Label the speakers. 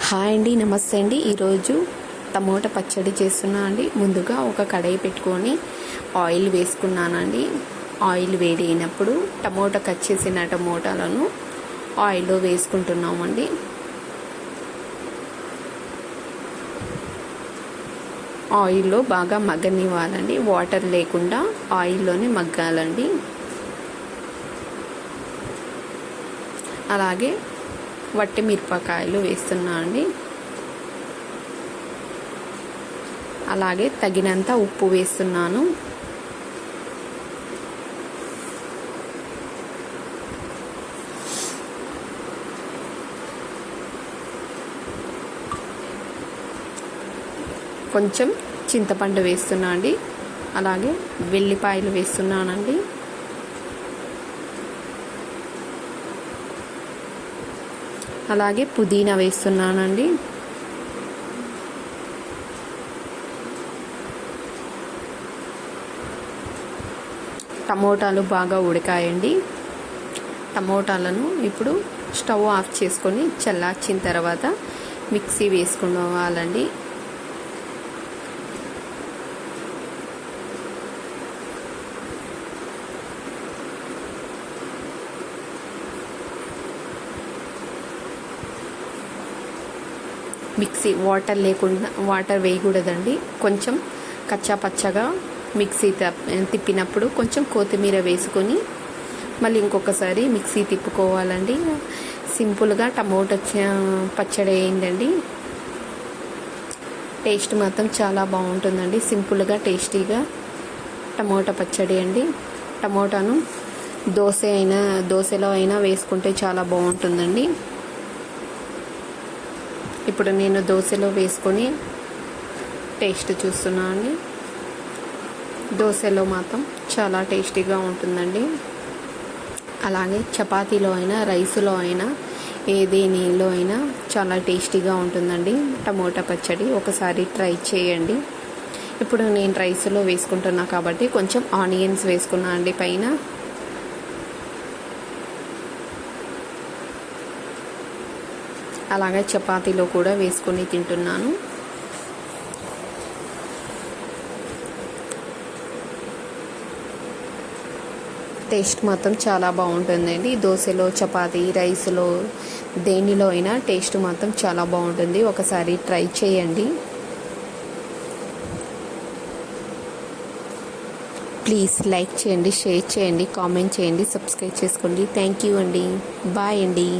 Speaker 1: Hi అండి, నమస్తే అండి. ఈరోజు టమోటా పచ్చడి చేస్తున్నా అండి. ముందుగా ఒక కడాయి పెట్టుకొని ఆయిల్ వేసుకున్నానండి. ఆయిల్ వేడి అయినప్పుడు కట్ చేసిన టమోటాలను ఆయిల్లో వేసుకుంటున్నామండి. ఆయిల్లో బాగా మగ్గనివ్వాలండి. వాటర్ లేకుండా ఆయిల్లోనే మగ్గాలండి. అలాగే వట్టి మిరపకాయలు వేస్తున్నా అండి. అలాగే తగినంత ఉప్పు వేస్తున్నాను. కొంచెం చింతపండు వేస్తున్నా అండి. అలాగే వెల్లిపాయలు వేస్తున్నానండి. అలాగే పుదీనా వేస్తున్నానండి. టమోటాలు బాగా ఉడకాయండి. టమోటాలను ఇప్పుడు స్టవ్ ఆఫ్ చేసుకొని చల్లార్చిన తర్వాత మిక్సీ వేసుకోవాలండి. మిక్సీ వాటర్ వేయకూడదండి. కొంచెం కచ్చా పచ్చగా మిక్సీ తిప్పినప్పుడు కొంచెం కొత్తిమీర వేసుకొని మళ్ళీ ఇంకొకసారి మిక్సీ తిప్పుకోవాలండి. సింపుల్గా టమోటా పచ్చడి అయిందండి. టేస్ట్ మాత్రం చాలా బాగుంటుందండి. సింపుల్గా టేస్టీగా టమోటా పచ్చడి అండి. టమోటాను దోశలో అయినా వేసుకుంటే చాలా బాగుంటుందండి. ఇప్పుడు నేను దోశలో వేసుకొని టేస్ట్ చూస్తున్నాను అండి. దోశలో మాత్రం చాలా టేస్టీగా ఉంటుందండి. అలాగే చపాతీలో అయినా రైస్లో అయినా దేనిలో అయినా చాలా టేస్టీగా ఉంటుందండి టమోటా పచ్చడి. ఒకసారి ట్రై చేయండి. ఇప్పుడు నేను రైస్లో వేసుకుంటున్నా కాబట్టి కొంచెం ఆనియన్స్ వేసుకున్నా అండి పైన. అలాగే చపాతీలో కూడా వేసుకొని తింటున్నాను. టేస్ట్ మాత్రం చాలా బాగుంటుందండి. దోశలో, చపాతీ, రైస్లో దేనిలో అయినా టేస్ట్ మాత్రం చాలా బాగుంటుంది. ఒకసారి ట్రై చేయండి. ప్లీజ్ లైక్ చేయండి, షేర్ చేయండి, కామెంట్ చేయండి, సబ్స్క్రైబ్ చేసుకోండి. థ్యాంక్ యూ అండి. బాయ్ అండి.